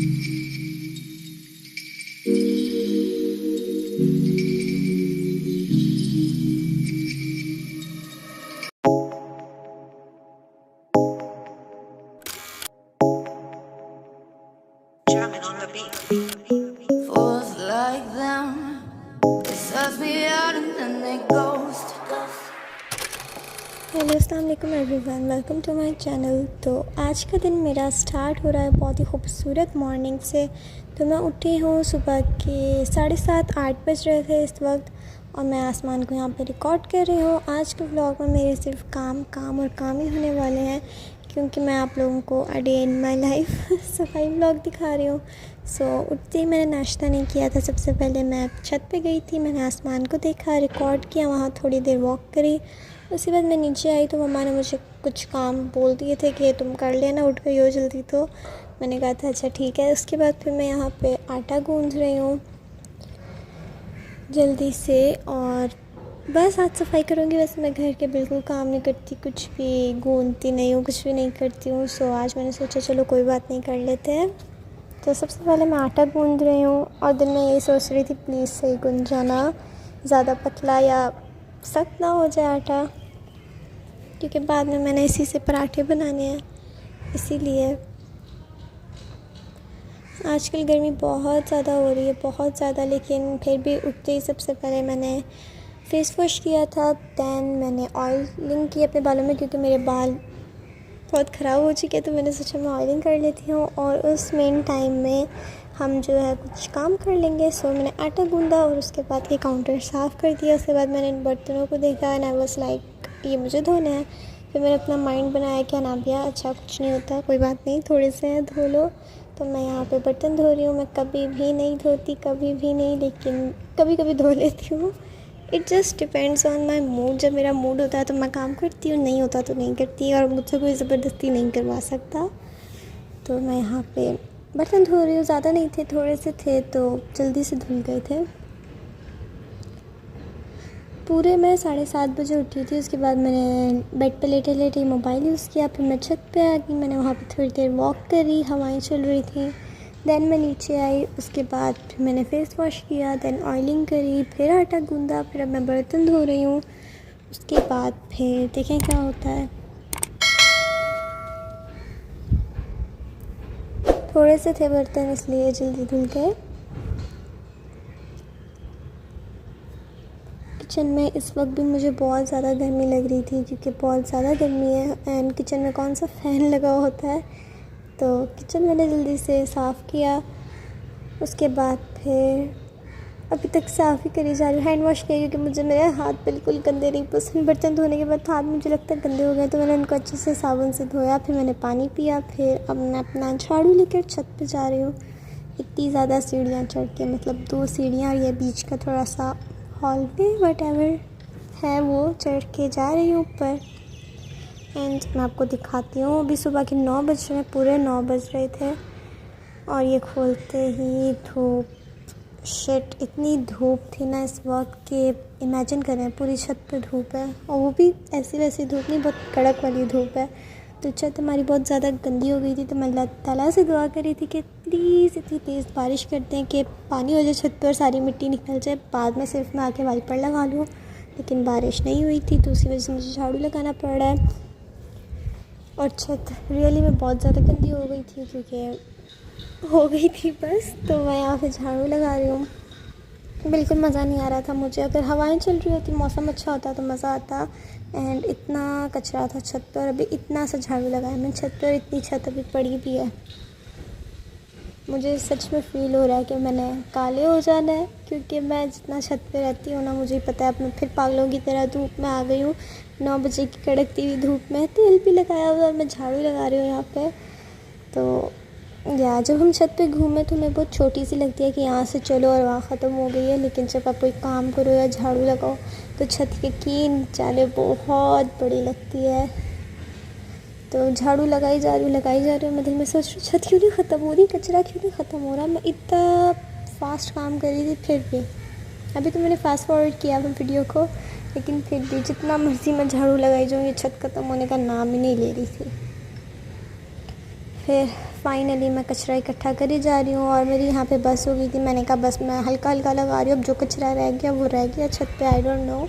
Drumming on the beat. Fools like them, they suss me out and then they ghost. Hello अस्सलाम वालेकुम everyone, welcome to my channel. तो आज का दिन मेरा स्टार्ट हो रहा है बहुत ही खूबसूरत मॉर्निंग से। तो मैं उठी हूँ सुबह के 7:30-8 बज रहे थे इस वक्त, और मैं आसमान को यहाँ पे रिकॉर्ड कर रही हूँ। आज के व्लॉग में मेरे सिर्फ काम और काम ही होने वाले हैं, क्योंकि मैं आप लोगों को a day in my life सफाई व्लॉग दिखा रही हूँ। उठते ही मैंने नाश्ता नहीं किया था। सबसे पहले मैं छत पे गई थी, मैंने आसमान को देखा, रिकॉर्ड किया, वहाँ थोड़ी देर वॉक करी। उसके बाद मैं नीचे आई तो मम्मा ने मुझे कुछ काम बोल दिए थे कि तुम कर लेना, उठ गई हो जल्दी। तो मैंने कहा था अच्छा ठीक है। उसके बाद फिर मैं यहाँ पे आटा गूंथ रही हूँ जल्दी से, और बस आज सफाई करूँगी। वैसे मैं घर के बिल्कुल काम नहीं करती, कुछ भी गूंथती नहीं हूँ, कुछ भी नहीं करती हूँ। आज मैंने सोचा चलो कोई बात नहीं, कर लेते हैं। तो सबसे पहले मैं आटा गूंथ रही हूँ, और दिन में यही सोच रही थी प्लीज़ सही गूंथ जाना, ज़्यादा पतला या सख्त ना हो जाए आटा, क्योंकि बाद में मैंने इसी से पराठे बनाने हैं। इसीलिए आजकल गर्मी बहुत ज़्यादा हो रही है, बहुत ज़्यादा। लेकिन फिर भी उठते ही सबसे पहले मैंने फेस वॉश किया था, दैन मैंने ऑयलिंग की अपने बालों में, क्योंकि मेरे बाल बहुत ख़राब हो चुके हैं। तो मैंने सोचा मैं ऑयलिंग कर लेती हूँ, और उस मेन टाइम में हम जो है कुछ काम कर लेंगे। मैंने आटा गूंदा और उसके बाद ये काउंटर साफ़ कर दिया। उसके बाद मैंने इन बर्तनों को देखा एंड आई वाज लाइक ये मुझे धोने हैं। फिर मैंने अपना माइंड बनाया कि अनाबिया अच्छा कुछ नहीं होता, कोई बात नहीं, थोड़े से हैं, धो लो। तो मैं यहाँ पे बर्तन धो रही हूँ। मैं कभी भी नहीं धोती, कभी भी नहीं, लेकिन कभी कभी धो लेती हूँ। It just depends on my mood. जब मेरा मूड होता है तो मैं काम करती हूँ, नहीं होता तो नहीं करती, और मुझसे कोई ज़बरदस्ती नहीं करवा सकता। तो मैं यहाँ पे बर्तन धो रही हूँ। ज़्यादा नहीं थे, थोड़े से थे, तो जल्दी से धुल गए थे। पूरे मैं 7:30 बजे उठी थी। उसके बाद मैंने बेड पे लेटे लेटे मोबाइल यूज़ किया। फिर मैं छत पे आ गई, मैंने वहाँ पे थोड़ी देर वॉक करी, हवाएं चल रही थी। दैन मैं नीचे आई, उसके बाद फिर मैंने फ़ेस वॉश किया, दैन ऑयलिंग करी, फिर आटा गूंदा, फिर अब मैं बर्तन धो रही हूँ। उसके बाद फिर देखें क्या होता है। थोड़े से थे बर्तन, इसलिए जल्दी धुल गए। किचन में इस वक्त भी मुझे बहुत ज़्यादा गर्मी लग रही थी, क्योंकि बहुत ज़्यादा गर्मी है, एंड किचन में कौन सा फ़ैन लगा होता है। तो किचन मैंने जल्दी से साफ़ किया। उसके बाद फिर अभी तक साफ़ ही करी जा रही हूँ। हैंड वॉश किया, क्योंकि मुझे मेरे हाथ बिल्कुल गंदे नहीं पसंद। बर्तन धोने के बाद हाथ मुझे लगता है गंदे हो गए, तो मैंने उनको अच्छे से साबुन से धोया। फिर मैंने पानी पिया। फिर अब मैं अपना झाड़ू लेकर छत पे जा रही हूँ। इतनी ज़्यादा सीढ़ियाँ चढ़ के, मतलब 2 सीढ़ियाँ और ये बीच का थोड़ा सा हॉल पे वट एवर है, वो चढ़ के जा रही हूँ ऊपर। एंड मैं आपको दिखाती हूँ। अभी सुबह के 9 बज रहे हैं, पूरे 9 बज रहे थे, और ये खोलते ही धूप, शिट, इतनी धूप थी ना इस वक्त के इमेजिन करें पूरी छत पे धूप है, और वो भी ऐसी वैसी धूप नहीं, बहुत कड़क वाली धूप है। तो छत हमारी बहुत ज़्यादा गंदी हो गई थी। तो मैं अल्लाह ताला से दुआ कर रही थी कि प्लीज़ इतनी तेज़ बारिश कर दें कि पानी हो जाए छत पर, सारी मिट्टी निकल जाए, बाद में सिर्फ मैं आके वाइपर लगा लूँ। लेकिन बारिश नहीं हुई थी, तो उसी वजह से मुझे झाड़ू लगाना पड़ रहा है। और छत रियली में बहुत ज़्यादा गंदी हो गई थी, क्योंकि हो गई थी बस। तो मैं यहाँ पे झाड़ू लगा रही हूँ। बिल्कुल मज़ा नहीं आ रहा था मुझे। अगर हवाएं चल रही होती, मौसम अच्छा होता तो मज़ा आता। एंड इतना कचरा था छत पर। अभी इतना सा झाड़ू लगाया मैं छत पर, इतनी छत अभी पड़ी भी है। मुझे सच में फ़ील हो रहा है कि मैंने काले हो जाना है, क्योंकि मैं जितना छत पे रहती हूँ ना, मुझे पता है। अब मैं फिर पागलों की तरह धूप में आ गई हूँ, 9 बजे की कड़कती हुई धूप में। तेल भी लगाया हुआ और मैं झाड़ू लगा रही हूँ यहाँ पे। तो जब हम छत पे घूमें तो हमें बहुत छोटी सी लगती है कि यहाँ से चलो और वहाँ ख़त्म हो गई है। लेकिन जब आप कोई काम करो या झाड़ू लगाओ तो छत यकीन जाने बहुत बड़ी लगती है। तो झाड़ू लगाई जा रही हूँ। मैं दिल में सोच रही हूँ छत क्यों नहीं ख़त्म हो रही, कचरा क्यों नहीं ख़त्म हो रहा। मैं इतना फास्ट काम कर रही थी, फिर भी अभी तो मैंने फास्ट फॉरवर्ड किया अपनी वीडियो को, लेकिन फिर भी जितना मर्ज़ी मैं झाड़ू लगाई जाऊँ, ये छत ख़त्म होने का नाम ही नहीं ले रही थी। फिर फाइनली मैं कचरा इकट्ठा करी जा रही हूँ और मेरी यहाँ पे बस हो गई थी। मैंने कहा बस मैं हल्का हल्का लगा रही हूँ, अब जो कचरा रह गया वो रह गया छत पे, आई डोंट नो।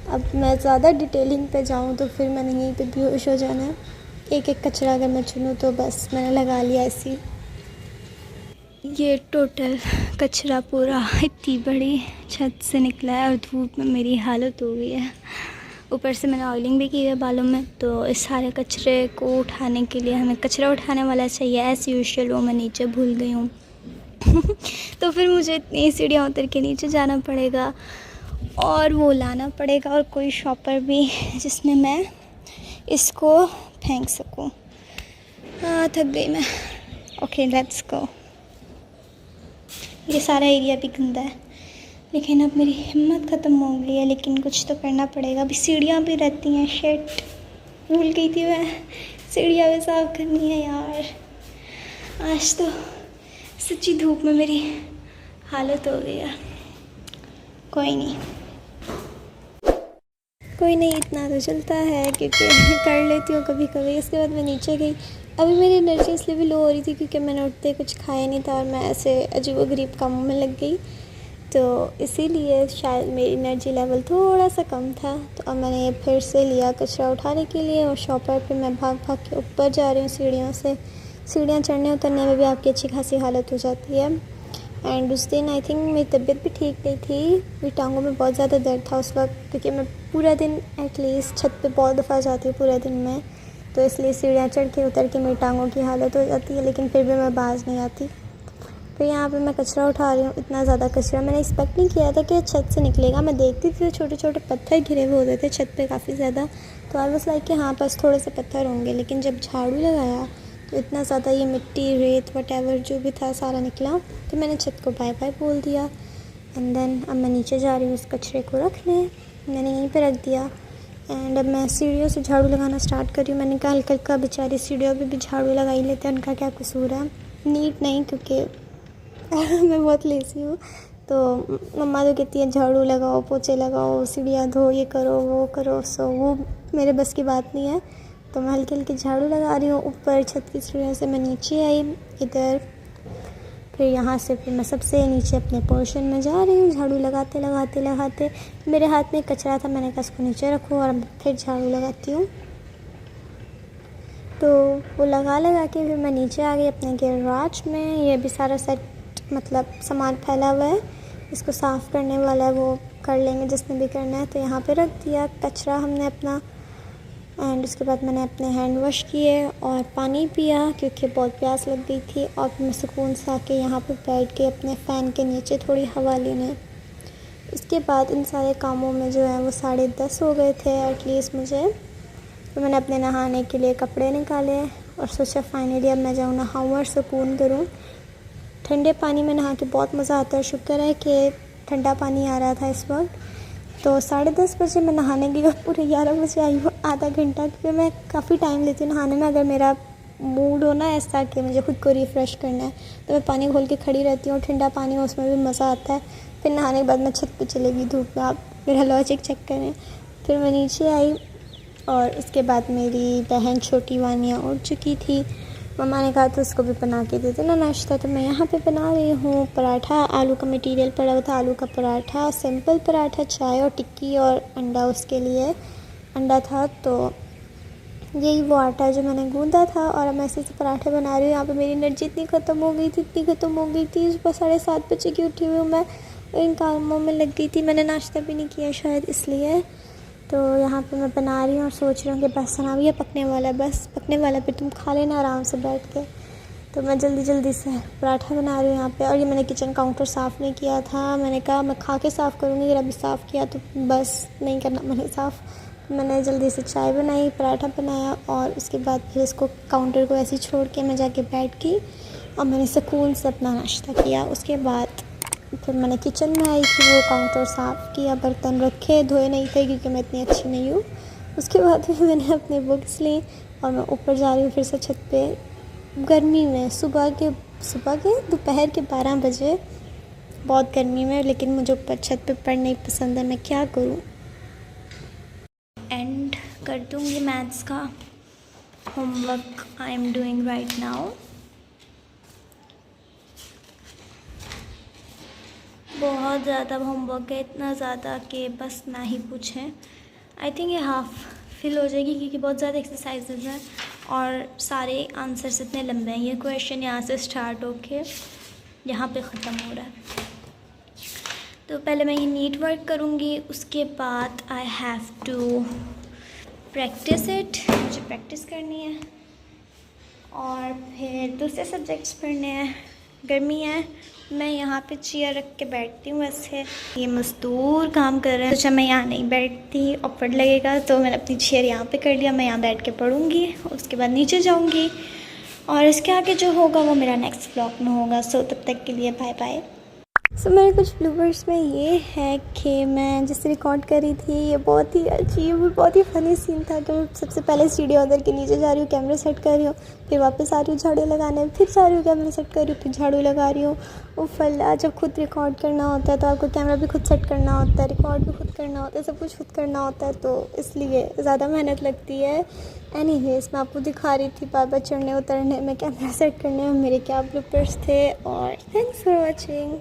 अब मैं ज़्यादा डिटेलिंग पे जाऊँ तो फिर मैंने यहीं पे बेहोश हो जाना है। एक एक कचरा अगर मैं चुनूँ तो बस मैंने लगा लिया ऐसी। ये टोटल कचरा पूरा इतनी बड़ी छत से निकला है और धूप में मेरी हालत हो गई है। ऊपर से मैंने ऑयलिंग भी की है बालों में, तो इस सारे कचरे को उठाने के लिए हमें कचरा उठाने वाला चाहिए। एज़ यूजुअल वो मैं नीचे भूल गई हूँ तो फिर मुझे इतनी सीढ़ियाँ उतर के नीचे जाना पड़ेगा और वो लाना पड़ेगा और कोई शॉपर भी जिसमें मैं इसको फेंक सकूँ। थक गई मैं। Okay let's go. ये सारा एरिया भी गंदा है, लेकिन अब मेरी हिम्मत ख़त्म हो गई है, लेकिन कुछ तो करना पड़ेगा। अभी सीढ़ियाँ भी रहती हैं, शिट भूल गई थी मैं, सीढ़ियाँ भी साफ़ करनी है यार। आज तो सच्ची धूप में मेरी हालत हो गई है। कोई नहीं, इतना तो चलता है क्योंकि कर लेती हूँ कभी कभी। इसके बाद मैं नीचे गई। अभी मेरी एनर्जी इसलिए भी लो हो रही थी क्योंकि मैंने उठते कुछ खाया नहीं था और मैं ऐसे अजीबोगरीब कामों में लग गई, तो इसीलिए शायद मेरी एनर्जी लेवल थोड़ा सा कम था। तो अब मैंने ये फिर से लिया कचरा उठाने के लिए और शॉपर पे मैं भाग भाग के ऊपर जा रही हूँ सीढ़ियों से। सीढ़ियाँ चढ़ने उतरने में भी आपकी अच्छी खासी हालत हो जाती है। एंड उस दिन आई थिंक मेरी तबीयत भी ठीक नहीं थी, मेरी टांगों में बहुत ज़्यादा दर्द था उस वक्त, क्योंकि मैं पूरा दिन एटलीस्ट छत पे बहुत दफ़ा जाती हूँ पूरे दिन में, तो इसलिए सीढ़ियाँ चढ़ के उतर के मेरी टांगों की हालत हो जाती है। लेकिन फिर भी मैं बाज नहीं आती। तो यहाँ पे मैं कचरा उठा रही हूँ। इतना ज़्यादा कचरा मैंने एक्सपेक्ट नहीं किया था कि छत से निकलेगा। मैं देखती थी तो छोटे छोटे पत्थर घिरे हुए होते थे छत पे काफ़ी ज़्यादा, तो आई वाज लाइक कि हाँ बस थोड़े से पत्थर होंगे। लेकिन जब झाड़ू लगाया तो इतना ज़्यादा ये मिट्टी रेत वटेवर जो भी था सारा निकला, तो मैंने छत को बाय बाय बोल दिया। एंड देन अब मैं नीचे जा रही हूँ उस कचरे को रखने। मैंने यहीं पर रख दिया एंड अब मैं सीढ़ियों से झाड़ू लगाना स्टार्ट कर रही हूँ। मैंने कहा हल्का बेचारी सीढ़ियों पे भी झाड़ू लगा ही लेते हैं, उनका क्या कसूर है। नीट नहीं, क्योंकि मैं बहुत लेज़ी हूँ, तो मम्मा तो कहती है झाड़ू लगाओ, पोछे लगाओ, सीढ़ियाँ धो, ये करो वो करो, सो वो मेरे बस की बात नहीं है। तो मैं हल्की हल्की झाड़ू लगा रही हूँ ऊपर छत की सीढ़ियों से। मैं नीचे आई इधर, फिर यहाँ से फिर मैं सबसे नीचे अपने पोर्शन में जा रही हूँ झाड़ू लगाते लगाते। मेरे हाथ में कचरा था, मैंने कहा इसको नीचे रखो और फिर झाड़ू लगाती हूँ। तो वो लगा के फिर मैं नीचे आ गई अपने गैराज में। ये भी सारा सेट मतलब सामान फैला हुआ है, इसको साफ़ करने वाला है, वो कर लेंगे जिसने भी करना है। तो यहाँ पे रख दिया कचरा हमने अपना एंड उसके बाद मैंने अपने हैंड वॉश किए और पानी पिया क्योंकि बहुत प्यास लग गई थी। और मैं सुकून से आके यहाँ पे बैठ के अपने फ़ैन के नीचे थोड़ी हवा लेने। इसके बाद इन सारे कामों में जो है वो 10:30 हो गए थे एटलीस्ट मुझे। तो मैंने अपने नहाने के लिए कपड़े निकाले और सोचा फाइनली अब मैं जाऊँ नहाऊँ और सुकून करूँ। ठंडे पानी में नहा के बहुत मज़ा आता है। शुक्र है कि ठंडा पानी आ रहा था इस वक्त। तो 10:30 बजे मैं नहाने गई और पूरे 11 बजे आई हूँ, आधा घंटा, क्योंकि मैं काफ़ी टाइम लेती हूँ नहाने में। अगर मेरा मूड हो ना ऐसा कि मुझे खुद को रिफ़्रेश करना है तो मैं पानी खोल के खड़ी रहती हूँ। ठंडा पानी हो उसमें भी मज़ा आता है। फिर नहाने के बाद मैं छत पे चली गई धूप में। आप मेरा लॉजिक चेक करें। फिर मैं नीचे आई और उसके बाद मेरी बहन छोटी वानिया उठ चुकी थी। मम्मा ने कहा तो उसको भी बना के दे देना नाश्ता। तो मैं यहाँ पे बना रही हूँ पराठा। आलू का मटेरियल पड़ा हुआ था, आलू का पराठा, सिंपल पराठा, चाय और टिक्की और अंडा, उसके लिए अंडा था। तो यही वो आटा जो मैंने गूंदा था और मैं ऐसे पराठे बना रही हूँ। यहाँ पे मेरी एनर्जी इतनी ख़त्म हो गई थी। सुबह 7:30 बजे की उठी हुई हूँ मैं, इन कामों में लग गई थी। मैंने नाश्ता भी नहीं किया शायद इसलिए। तो यहाँ पे मैं बना रही हूँ और सोच रही हूँ कि बस अब ये पकने वाला है, बस पकने वाला है, फिर तुम खा लेना आराम से बैठ के। तो मैं जल्दी से पराठा बना रही हूँ यहाँ पे। और ये मैंने किचन काउंटर साफ़ नहीं किया था। मैंने कहा मैं खा के साफ़ करूँगी, अगर अभी साफ़ किया तो बस नहीं करना मैंने साफ़। मैंने जल्दी से चाय बनाई, पराठा बनाया और उसके बाद फिर इसको काउंटर को ऐसे छोड़ के मैं जाके बैठ गई और मैंने सुकून से अपना नाश्ता किया। उसके बाद फिर मैंने किचन में आई थी, वो काउंटर साफ़ किया, बर्तन रखे, धोए नहीं थे क्योंकि मैं इतनी अच्छी नहीं हूँ। उसके बाद फिर मैंने अपनी बुक्स ली और मैं ऊपर जा रही हूँ फिर से छत पे। गर्मी में सुबह के दोपहर के 12 बजे, बहुत गर्मी में, लेकिन मुझे ऊपर छत पे पढ़ना ही पसंद है। मैं क्या करूँ। एंड कर दूँगी मैथ्स का homework I am doing right now. बहुत ज़्यादा होमवर्क है, इतना ज़्यादा कि बस ना ही पूछें। आई थिंक ये हाफ फिल हो जाएगी क्योंकि बहुत ज़्यादा एक्सरसाइजेज हैं और सारे आंसर्स इतने लंबे हैं। ये क्वेश्चन यहाँ से स्टार्ट होके यहाँ पे ख़त्म हो रहा है। तो पहले मैं ये नीट वर्क करूँगी, उसके बाद I have to practice it, मुझे प्रैक्टिस करनी है और फिर दूसरे सब्जेक्ट्स पढ़ने हैं। गर्मी है, मैं यहाँ पे चेयर रख के बैठती हूँ। वैसे ये मज़दूर काम कर रहे हैं, सोचा मैं यहाँ नहीं बैठती, ऑकवर्ड लगेगा, तो मैंने अपनी चेयर यहाँ पे कर लिया। मैं यहाँ बैठ के पढ़ूँगी, उसके बाद नीचे जाऊँगी और इसके आगे जो होगा वो मेरा नेक्स्ट व्लॉग में होगा। सो तब तक के लिए बाय बाय। सो मेरे कुछ ब्लूपर्स में ये है कि मैं जिससे रिकॉर्ड कर रही थी, ये बहुत ही अजीब और बहुत ही फ़नी सीन था कि मैं सबसे पहले सीढ़ी उधर के नीचे जा रही हूँ, कैमरा सेट कर रही हूँ, फिर वापस आ रही हूँ झाड़ू लगाने, फिर जा रही हूँ कैमरा सेट कर रही हूँ, फिर झाड़ू लगा रही हूँ। वो फल्ला, जब खुद रिकॉर्ड करना होता है तो आपको कैमरा भी खुद सेट करना होता है, रिकॉर्ड भी खुद करना होता है, सब कुछ खुद करना होता है, तो इसलिए ज़्यादा मेहनत लगती है। एनीवेज़ मैं आपको दिखा रही थी बार बार चढ़ने उतरने में, कैमरा सेट करने में मेरे क्या ब्लूपर्स थे। और थैंक्स फॉर वॉचिंग।